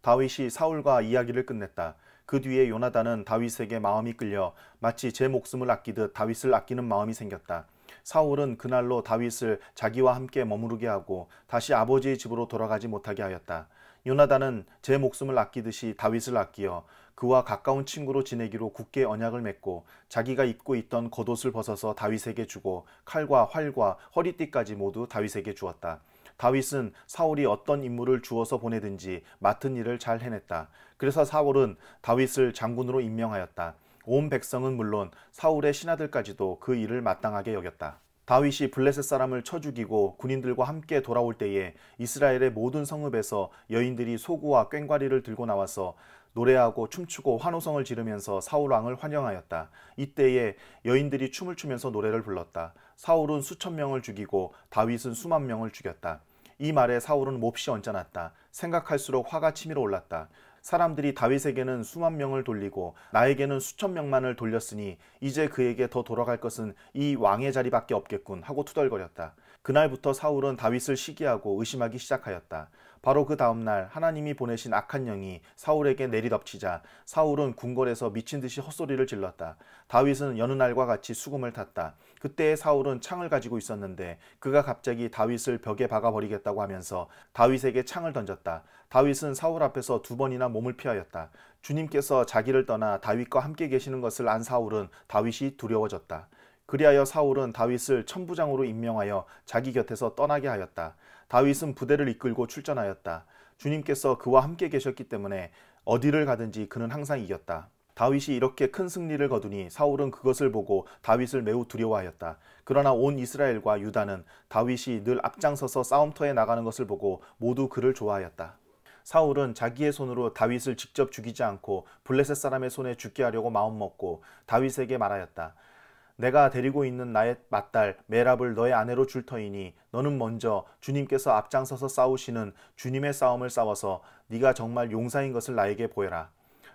다윗이 사울과 이야기를 끝냈다. 그 뒤에 요나단은 다윗에게 마음이 끌려 마치 제 목숨을 아끼듯 다윗을 아끼는 마음이 생겼다. 사울은 그날로 다윗을 자기와 함께 머무르게 하고 다시 아버지의 집으로 돌아가지 못하게 하였다. 요나단은 제 목숨을 아끼듯이 다윗을 아끼어 그와 가까운 친구로 지내기로 굳게 언약을 맺고 자기가 입고 있던 겉옷을 벗어서 다윗에게 주고 칼과 활과 허리띠까지 모두 다윗에게 주었다. 다윗은 사울이 어떤 임무를 주어서 보내든지 맡은 일을 잘 해냈다. 그래서 사울은 다윗을 장군으로 임명하였다. 온 백성은 물론 사울의 신하들까지도 그 일을 마땅하게 여겼다. 다윗이 블레셋 사람을 쳐 죽이고 군인들과 함께 돌아올 때에 이스라엘의 모든 성읍에서 여인들이 소구와 꽹과리를 들고 나와서 노래하고 춤추고 환호성을 지르면서 사울 왕을 환영하였다. 이때에 여인들이 춤을 추면서 노래를 불렀다. 사울은 수천 명을 죽이고 다윗은 수만 명을 죽였다. 이 말에 사울은 몹시 언짢았다. 생각할수록 화가 치밀어 올랐다. 사람들이 다윗에게는 수만 명을 돌리고 나에게는 수천 명만을 돌렸으니 이제 그에게 더 돌아갈 것은 이 왕의 자리밖에 없겠군 하고 투덜거렸다. 그날부터 사울은 다윗을 시기하고 의심하기 시작하였다. 바로 그 다음날 하나님이 보내신 악한 영이 사울에게 내리덮치자 사울은 궁궐에서 미친 듯이 헛소리를 질렀다. 다윗은 여느 날과 같이 수금을 탔다. 그때의 사울은 창을 가지고 있었는데 그가 갑자기 다윗을 벽에 박아버리겠다고 하면서 다윗에게 창을 던졌다. 다윗은 사울 앞에서 두 번이나 몸을 피하였다. 주님께서 자기를 떠나 다윗과 함께 계시는 것을 안 사울은 다윗이 두려워졌다. 그리하여 사울은 다윗을 천부장으로 임명하여 자기 곁에서 떠나게 하였다. 다윗은 부대를 이끌고 출전하였다. 주님께서 그와 함께 계셨기 때문에 어디를 가든지 그는 항상 이겼다. 다윗이 이렇게 큰 승리를 거두니 사울은 그것을 보고 다윗을 매우 두려워하였다. 그러나 온 이스라엘과 유다는 다윗이 늘 앞장서서 싸움터에 나가는 것을 보고 모두 그를 좋아하였다. 사울은 자기의 손으로 다윗을 직접 죽이지 않고 블레셋 사람의 손에 죽게 하려고 마음먹고 다윗에게 말하였다. 내가 데리고 있는 나의 맏딸 메랍을 너의 아내로 줄 터이니 너는 먼저 주님께서 앞장서서 싸우시는 주님의 싸움을 싸워서 네가 정말 용사인 것을 나에게 보여라.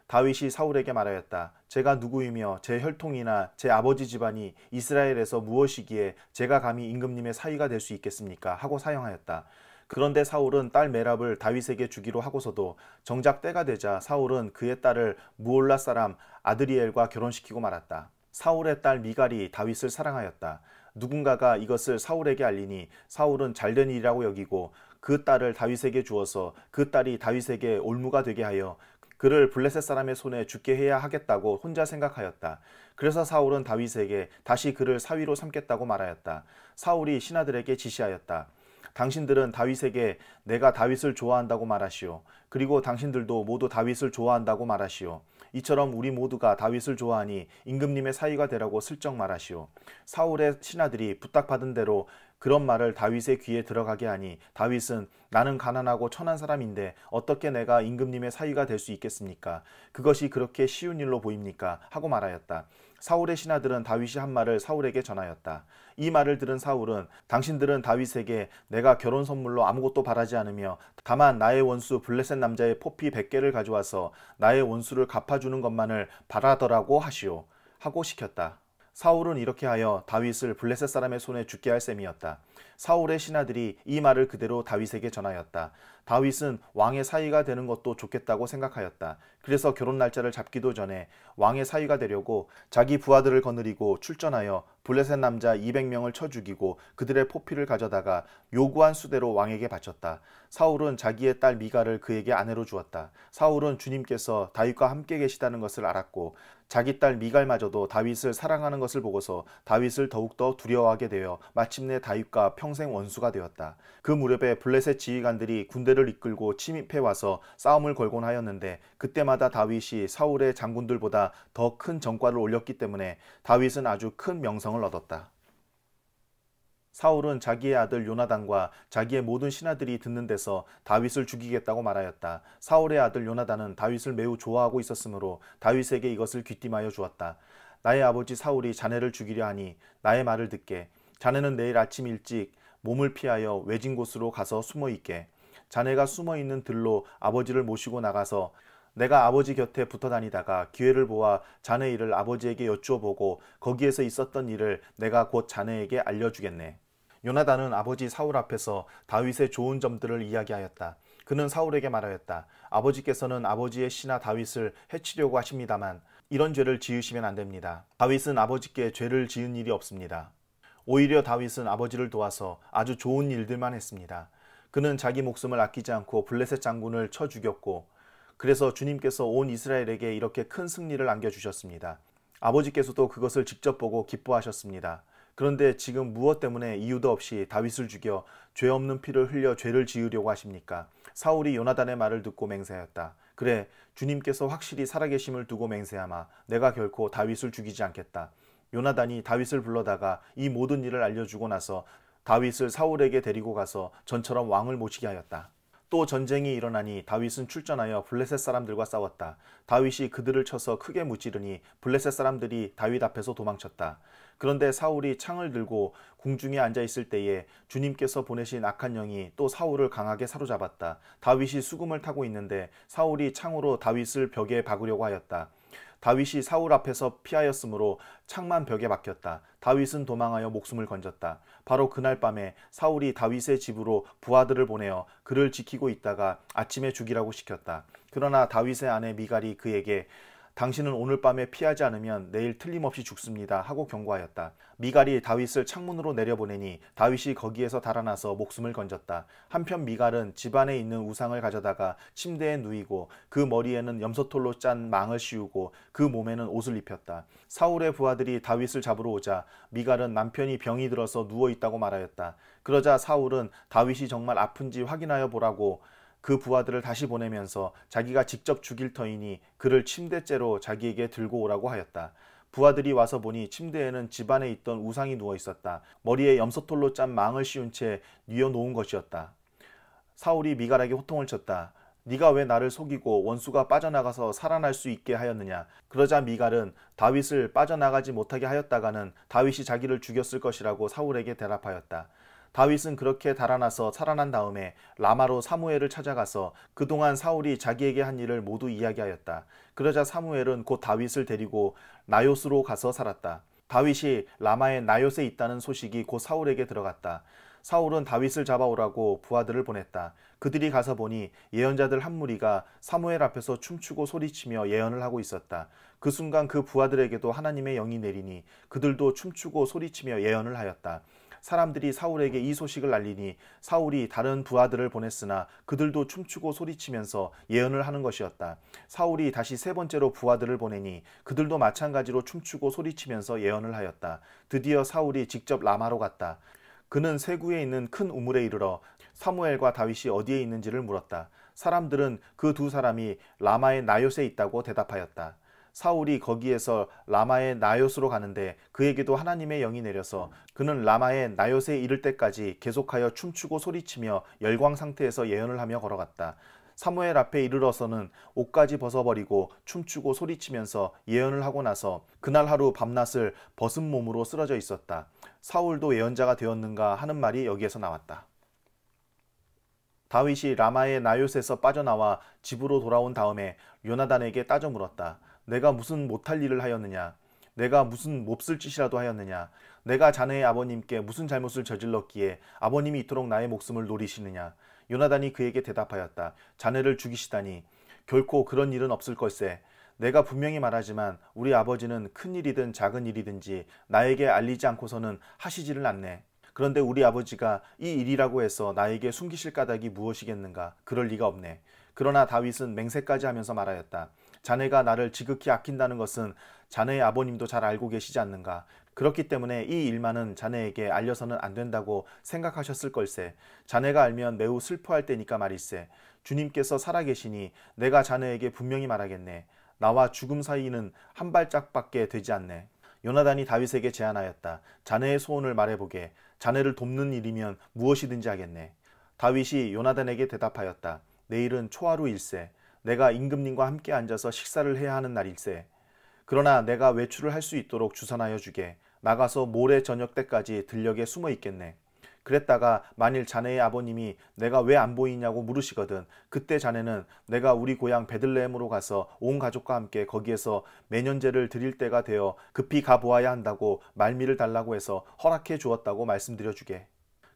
다윗이 사울에게 말하였다. 제가 누구이며 제 혈통이나 제 아버지 집안이 이스라엘에서 무엇이기에 제가 감히 임금님의 사위가 될 수 있겠습니까? 하고 사용하였다. 그런데 사울은 딸 메랍을 다윗에게 주기로 하고서도 정작 때가 되자 사울은 그의 딸을 무올라 사람 아드리엘과 결혼시키고 말았다. 사울의 딸 미갈이 다윗을 사랑하였다. 누군가가 이것을 사울에게 알리니 사울은 잘된 일이라고 여기고 그 딸을 다윗에게 주어서 그 딸이 다윗에게 올무가 되게 하여 그를 블레셋 사람의 손에 죽게 해야 하겠다고 혼자 생각하였다. 그래서 사울은 다윗에게 다시 그를 사위로 삼겠다고 말하였다. 사울이 신하들에게 지시하였다. 당신들은 다윗에게 내가 다윗을 좋아한다고 말하시오. 그리고 당신들도 모두 다윗을 좋아한다고 말하시오. 이처럼 우리 모두가 다윗을 좋아하니 임금님의 사위가 되라고 슬쩍 말하시오. 사울의 신하들이 부탁받은 대로 그런 말을 다윗의 귀에 들어가게 하니 다윗은 나는 가난하고 천한 사람인데 어떻게 내가 임금님의 사위가 될 수 있겠습니까? 그것이 그렇게 쉬운 일로 보입니까? 하고 말하였다. 사울의 신하들은 다윗이 한 말을 사울에게 전하였다. 이 말을 들은 사울은 당신들은 다윗에게 내가 결혼 선물로 아무것도 바라지 않으며 다만 나의 원수 블레셋 남자의 포피 100개를 가져와서 나의 원수를 갚아주는 것만을 바라더라고 하시오. 하고 시켰다. 사울은 이렇게 하여 다윗을 블레셋 사람의 손에 죽게 할 셈이었다. 사울의 신하들이 이 말을 그대로 다윗에게 전하였다. 다윗은 왕의 사위가 되는 것도 좋겠다고 생각하였다. 그래서 결혼 날짜를 잡기도 전에 왕의 사위가 되려고 자기 부하들을 거느리고 출전하여 블레셋 남자 200명을 쳐 죽이고 그들의 포피를 가져다가 요구한 수대로 왕에게 바쳤다. 사울은 자기의 딸 미갈을 그에게 아내로 주었다. 사울은 주님께서 다윗과 함께 계시다는 것을 알았고 자기 딸 미갈마저도 다윗을 사랑하는 것을 보고서 다윗을 더욱더 두려워하게 되어 마침내 다윗과 평생 원수가 되었다. 그 무렵에 블레셋 지휘관들이 군대를 이끌고 침입해 와서 싸움을 걸곤 하였는데 그때마다 다윗이 사울의 장군들보다 더 큰 전과를 올렸기 때문에 다윗은 아주 큰 명성을 얻었다. 사울은 자기의 아들 요나단과 자기의 모든 신하들이 듣는 데서 다윗을 죽이겠다고 말하였다. 사울의 아들 요나단은 다윗을 매우 좋아하고 있었으므로 다윗에게 이것을 귀띔하여 주었다. 나의 아버지 사울이 자네를 죽이려 하니 나의 말을 듣게. 자네는 내일 아침 일찍 몸을 피하여 외진 곳으로 가서 숨어 있게. 자네가 숨어 있는 들로 아버지를 모시고 나가서 내가 아버지 곁에 붙어 다니다가 기회를 보아 자네 일을 아버지에게 여쭈어보고 거기에서 있었던 일을 내가 곧 자네에게 알려주겠네. 요나단은 아버지 사울 앞에서 다윗의 좋은 점들을 이야기하였다. 그는 사울에게 말하였다. 아버지께서는 아버지의 신하 다윗을 해치려고 하십니다만 이런 죄를 지으시면 안 됩니다. 다윗은 아버지께 죄를 지은 일이 없습니다. 오히려 다윗은 아버지를 도와서 아주 좋은 일들만 했습니다. 그는 자기 목숨을 아끼지 않고 블레셋 장군을 쳐 죽였고 그래서 주님께서 온 이스라엘에게 이렇게 큰 승리를 안겨주셨습니다. 아버지께서도 그것을 직접 보고 기뻐하셨습니다. 그런데 지금 무엇 때문에 이유도 없이 다윗을 죽여 죄 없는 피를 흘려 죄를 지으려고 하십니까? 사울이 요나단의 말을 듣고 맹세하였다. 그래, 주님께서 확실히 살아계심을 두고 맹세하마 내가 결코 다윗을 죽이지 않겠다. 요나단이 다윗을 불러다가 이 모든 일을 알려주고 나서 다윗을 사울에게 데리고 가서 전처럼 왕을 모시게 하였다. 또 전쟁이 일어나니 다윗은 출전하여 블레셋 사람들과 싸웠다. 다윗이 그들을 쳐서 크게 무찌르니 블레셋 사람들이 다윗 앞에서 도망쳤다. 그런데 사울이 창을 들고 궁중에 앉아 있을 때에 주님께서 보내신 악한 영이 또 사울을 강하게 사로잡았다. 다윗이 수금을 타고 있는데 사울이 창으로 다윗을 벽에 박으려고 하였다. 다윗이 사울 앞에서 피하였으므로 창만 벽에 박혔다. 다윗은 도망하여 목숨을 건졌다. 바로 그날 밤에 사울이 다윗의 집으로 부하들을 보내어 그를 지키고 있다가 아침에 죽이라고 시켰다. 그러나 다윗의 아내 미갈이 그에게 당신은 오늘 밤에 피하지 않으면 내일 틀림없이 죽습니다 하고 경고하였다. 미갈이 다윗을 창문으로 내려보내니 다윗이 거기에서 달아나서 목숨을 건졌다. 한편 미갈은 집안에 있는 우상을 가져다가 침대에 누이고 그 머리에는 염소털로 짠 망을 씌우고 그 몸에는 옷을 입혔다. 사울의 부하들이 다윗을 잡으러 오자 미갈은 남편이 병이 들어서 누워있다고 말하였다. 그러자 사울은 다윗이 정말 아픈지 확인하여 보라고 그 부하들을 다시 보내면서 자기가 직접 죽일 터이니 그를 침대째로 자기에게 들고 오라고 하였다. 부하들이 와서 보니 침대에는 집안에 있던 우상이 누워 있었다. 머리에 염소털로 짠 망을 씌운 채 뉘어 놓은 것이었다. 사울이 미갈에게 호통을 쳤다. 네가 왜 나를 속이고 원수가 빠져나가서 살아날 수 있게 하였느냐. 그러자 미갈은 다윗을 빠져나가지 못하게 하였다가는 다윗이 자기를 죽였을 것이라고 사울에게 대답하였다. 다윗은 그렇게 달아나서 살아난 다음에 라마로 사무엘을 찾아가서 그동안 사울이 자기에게 한 일을 모두 이야기하였다. 그러자 사무엘은 곧 다윗을 데리고 나요스로 가서 살았다. 다윗이 라마의 나요스에 있다는 소식이 곧 사울에게 들어갔다. 사울은 다윗을 잡아오라고 부하들을 보냈다. 그들이 가서 보니 예언자들 한 무리가 사무엘 앞에서 춤추고 소리치며 예언을 하고 있었다. 그 순간 그 부하들에게도 하나님의 영이 내리니 그들도 춤추고 소리치며 예언을 하였다. 사람들이 사울에게 이 소식을 알리니 사울이 다른 부하들을 보냈으나 그들도 춤추고 소리치면서 예언을 하는 것이었다. 사울이 다시 세 번째로 부하들을 보내니 그들도 마찬가지로 춤추고 소리치면서 예언을 하였다. 드디어 사울이 직접 라마로 갔다. 그는 세구에 있는 큰 우물에 이르러 사무엘과 다윗이 어디에 있는지를 물었다. 사람들은 그 두 사람이 라마의 나요스에 있다고 대답하였다. 사울이 거기에서 라마의 나요스로 가는데 그에게도 하나님의 영이 내려서 그는 라마의 나요스에 이를 때까지 계속하여 춤추고 소리치며 열광 상태에서 예언을 하며 걸어갔다. 사무엘 앞에 이르러서는 옷까지 벗어버리고 춤추고 소리치면서 예언을 하고 나서 그날 하루 밤낮을 벗은 몸으로 쓰러져 있었다. 사울도 예언자가 되었는가 하는 말이 여기에서 나왔다. 다윗이 라마의 나요스에서 빠져나와 집으로 돌아온 다음에 요나단에게 따져 물었다. 내가 무슨 못할 일을 하였느냐? 내가 무슨 몹쓸 짓이라도 하였느냐? 내가 자네의 아버님께 무슨 잘못을 저질렀기에 아버님이 이토록 나의 목숨을 노리시느냐? 요나단이 그에게 대답하였다. 자네를 죽이시다니 결코 그런 일은 없을 걸세. 내가 분명히 말하지만 우리 아버지는 큰 일이든 작은 일이든지 나에게 알리지 않고서는 하시지를 않네. 그런데 우리 아버지가 이 일이라고 해서 나에게 숨기실 까닭이 무엇이겠는가? 그럴 리가 없네. 그러나 다윗은 맹세까지 하면서 말하였다. 자네가 나를 지극히 아낀다는 것은 자네의 아버님도 잘 알고 계시지 않는가. 그렇기 때문에 이 일만은 자네에게 알려서는 안 된다고 생각하셨을 걸세. 자네가 알면 매우 슬퍼할 때니까 말일세. 주님께서 살아계시니 내가 자네에게 분명히 말하겠네. 나와 죽음 사이는 한 발짝밖에 되지 않네. 요나단이 다윗에게 제안하였다. 자네의 소원을 말해보게. 자네를 돕는 일이면 무엇이든지 하겠네. 다윗이 요나단에게 대답하였다. 내일은 초하루일세. 내가 임금님과 함께 앉아서 식사를 해야 하는 날일세. 그러나 내가 외출을 할 수 있도록 주선하여 주게. 나가서 모레 저녁 때까지 들녘에 숨어 있겠네. 그랬다가 만일 자네의 아버님이 내가 왜 안 보이냐고 물으시거든. 그때 자네는 내가 우리 고향 베들레헴으로 가서 온 가족과 함께 거기에서 매년제를 드릴 때가 되어 급히 가보아야 한다고 말미를 달라고 해서 허락해 주었다고 말씀드려 주게.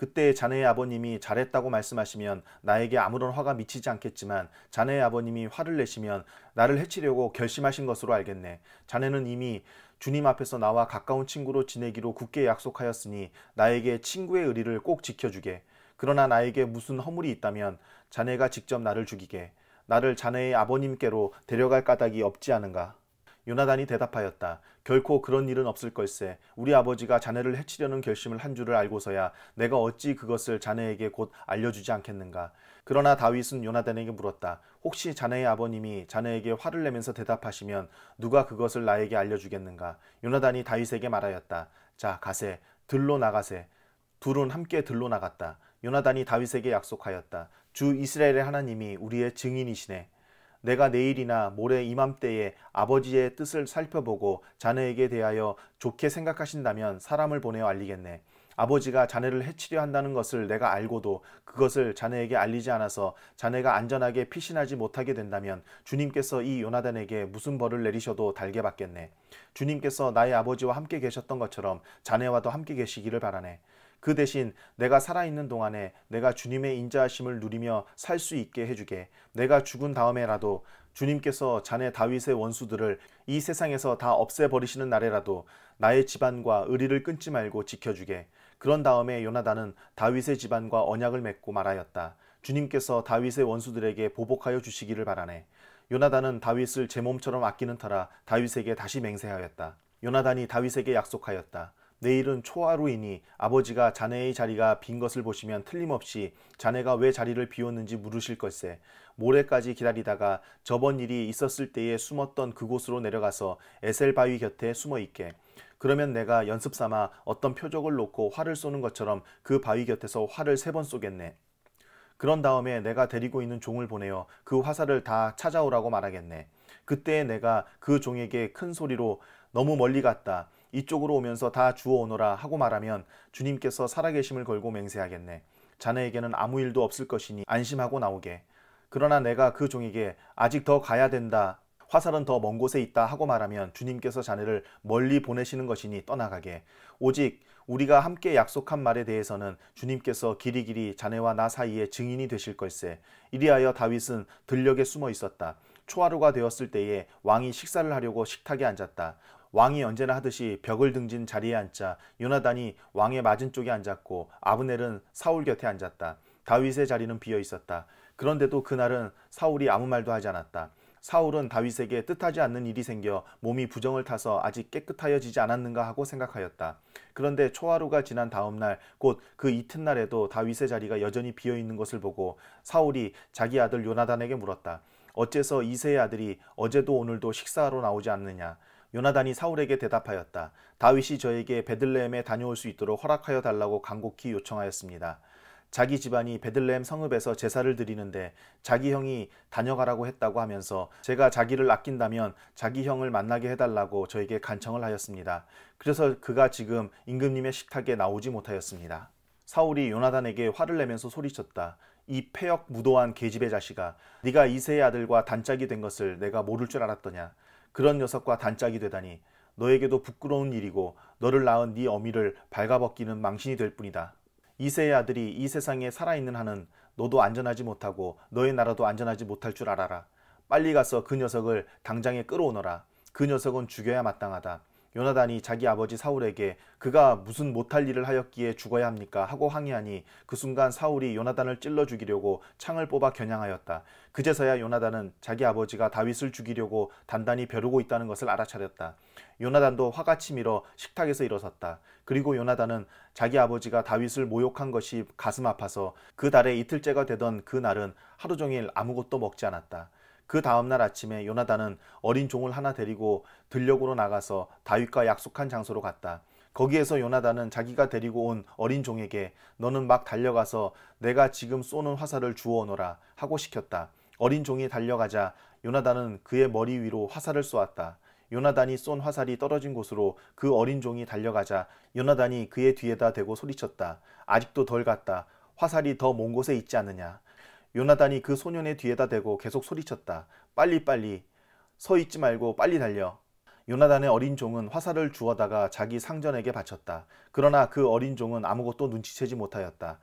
그때 자네의 아버님이 잘했다고 말씀하시면 나에게 아무런 화가 미치지 않겠지만 자네의 아버님이 화를 내시면 나를 해치려고 결심하신 것으로 알겠네. 자네는 이미 주님 앞에서 나와 가까운 친구로 지내기로 굳게 약속하였으니 나에게 친구의 의리를 꼭 지켜주게. 그러나 나에게 무슨 허물이 있다면 자네가 직접 나를 죽이게. 나를 자네의 아버님께로 데려갈 까닭이 없지 않은가? 요나단이 대답하였다. 결코 그런 일은 없을 걸세. 우리 아버지가 자네를 해치려는 결심을 한 줄을 알고서야 내가 어찌 그것을 자네에게 곧 알려주지 않겠는가. 그러나 다윗은 요나단에게 물었다. 혹시 자네의 아버님이 자네에게 화를 내면서 대답하시면 누가 그것을 나에게 알려주겠는가. 요나단이 다윗에게 말하였다. 자, 가세. 들로 나가세. 둘은 함께 들로 나갔다. 요나단이 다윗에게 약속하였다. 주 이스라엘의 하나님이 우리의 증인이시네. 내가 내일이나 모레 이맘때에 아버지의 뜻을 살펴보고 자네에게 대하여 좋게 생각하신다면 사람을 보내어 알리겠네. 아버지가 자네를 해치려 한다는 것을 내가 알고도 그것을 자네에게 알리지 않아서 자네가 안전하게 피신하지 못하게 된다면 주님께서 이 요나단에게 무슨 벌을 내리셔도 달게 받겠네. 주님께서 나의 아버지와 함께 계셨던 것처럼 자네와도 함께 계시기를 바라네. 그 대신 내가 살아있는 동안에 내가 주님의 인자하심을 누리며 살 수 있게 해주게. 내가 죽은 다음에라도 주님께서 자네 다윗의 원수들을 이 세상에서 다 없애버리시는 날에라도 나의 집안과 의리를 끊지 말고 지켜주게. 그런 다음에 요나단은 다윗의 집안과 언약을 맺고 말하였다. 주님께서 다윗의 원수들에게 보복하여 주시기를 바라네. 요나단은 다윗을 제 몸처럼 아끼는 터라 다윗에게 다시 맹세하였다. 요나단이 다윗에게 약속하였다. 내일은 초하루이니 아버지가 자네의 자리가 빈 것을 보시면 틀림없이 자네가 왜 자리를 비웠는지 물으실 걸세. 모레까지 기다리다가 저번 일이 있었을 때에 숨었던 그곳으로 내려가서 에셀 바위 곁에 숨어 있게. 그러면 내가 연습 삼아 어떤 표적을 놓고 활을 쏘는 것처럼 그 바위 곁에서 활을 3번 쏘겠네. 그런 다음에 내가 데리고 있는 종을 보내어 그 화살을 다 찾아오라고 말하겠네. 그때 내가 그 종에게 큰 소리로 너무 멀리 갔다. 이쪽으로 오면서 다 주워오너라 하고 말하면 주님께서 살아계심을 걸고 맹세하겠네. 자네에게는 아무 일도 없을 것이니 안심하고 나오게. 그러나 내가 그 종에게 아직 더 가야 된다. 화살은 더 먼 곳에 있다 하고 말하면 주님께서 자네를 멀리 보내시는 것이니 떠나가게. 오직 우리가 함께 약속한 말에 대해서는 주님께서 길이길이 자네와 나 사이에 증인이 되실 걸세. 이리하여 다윗은 들녘에 숨어 있었다. 초하루가 되었을 때에 왕이 식사를 하려고 식탁에 앉았다. 왕이 언제나 하듯이 벽을 등진 자리에 앉자 요나단이 왕의 맞은쪽에 앉았고 아브넬은 사울 곁에 앉았다. 다윗의 자리는 비어 있었다. 그런데도 그날은 사울이 아무 말도 하지 않았다. 사울은 다윗에게 뜻하지 않는 일이 생겨 몸이 부정을 타서 아직 깨끗하여지지 않았는가 하고 생각하였다. 그런데 초하루가 지난 다음 날 곧 그 이튿날에도 다윗의 자리가 여전히 비어 있는 것을 보고 사울이 자기 아들 요나단에게 물었다. 어째서 이새의 아들이 어제도 오늘도 식사하러 나오지 않느냐. 요나단이 사울에게 대답하였다. 다윗이 저에게 베들레헴에 다녀올 수 있도록 허락하여 달라고 간곡히 요청하였습니다. 자기 집안이 베들레헴 성읍에서 제사를 드리는데 자기 형이 다녀가라고 했다고 하면서 제가 자기를 아낀다면 자기 형을 만나게 해달라고 저에게 간청을 하였습니다. 그래서 그가 지금 임금님의 식탁에 나오지 못하였습니다. 사울이 요나단에게 화를 내면서 소리쳤다. 이 패역 무도한 계집의 자식아, 네가 이새의 아들과 단짝이 된 것을 내가 모를 줄 알았더냐. 그런 녀석과 단짝이 되다니 너에게도 부끄러운 일이고 너를 낳은 네 어미를 발가벗기는 망신이 될 뿐이다. 이새의 아들이 이 세상에 살아있는 한은 너도 안전하지 못하고 너의 나라도 안전하지 못할 줄 알아라. 빨리 가서 그 녀석을 당장에 끌어오너라. 그 녀석은 죽여야 마땅하다. 요나단이 자기 아버지 사울에게 그가 무슨 못할 일을 하였기에 죽어야 합니까? 하고 항의하니 그 순간 사울이 요나단을 찔러 죽이려고 창을 뽑아 겨냥하였다. 그제서야 요나단은 자기 아버지가 다윗을 죽이려고 단단히 벼르고 있다는 것을 알아차렸다. 요나단도 화가 치밀어 식탁에서 일어섰다. 그리고 요나단은 자기 아버지가 다윗을 모욕한 것이 가슴 아파서 그 달에 이틀째가 되던 그 날은 하루 종일 아무것도 먹지 않았다. 그 다음날 아침에 요나단은 어린 종을 하나 데리고 들녘으로 나가서 다윗과 약속한 장소로 갔다. 거기에서 요나단은 자기가 데리고 온 어린 종에게 너는 막 달려가서 내가 지금 쏘는 화살을 주워오너라 하고 시켰다. 어린 종이 달려가자 요나단은 그의 머리 위로 화살을 쏘았다. 요나단이 쏜 화살이 떨어진 곳으로 그 어린 종이 달려가자 요나단이 그의 뒤에다 대고 소리쳤다. 아직도 덜 갔다. 화살이 더 먼 곳에 있지 않느냐. 요나단이 그 소년의 뒤에다 대고 계속 소리쳤다. 빨리빨리. 서 있지 말고 빨리 달려. 요나단의 어린 종은 화살을 주워다가 자기 상전에게 바쳤다. 그러나 그 어린 종은 아무것도 눈치채지 못하였다.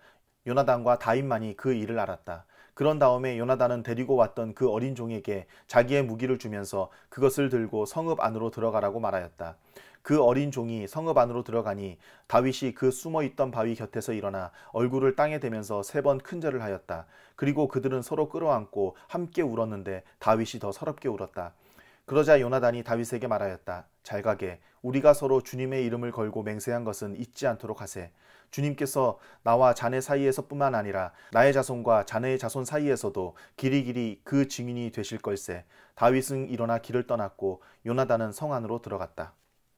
요나단과 다윗만이 그 일을 알았다. 그런 다음에 요나단은 데리고 왔던 그 어린 종에게 자기의 무기를 주면서 그것을 들고 성읍 안으로 들어가라고 말하였다. 그 어린 종이 성읍 안으로 들어가니 다윗이 그 숨어있던 바위 곁에서 일어나 얼굴을 땅에 대면서 3번 큰절을 하였다. 그리고 그들은 서로 끌어안고 함께 울었는데 다윗이 더 서럽게 울었다. 그러자 요나단이 다윗에게 말하였다. 잘 가게. 우리가 서로 주님의 이름을 걸고 맹세한 것은 잊지 않도록 하세. 주님께서 나와 자네 사이에서뿐만 아니라 나의 자손과 자네의 자손 사이에서도 길이길이 그 증인이 되실 걸세. 다윗은 일어나 길을 떠났고 요나단은 성 안으로 들어갔다.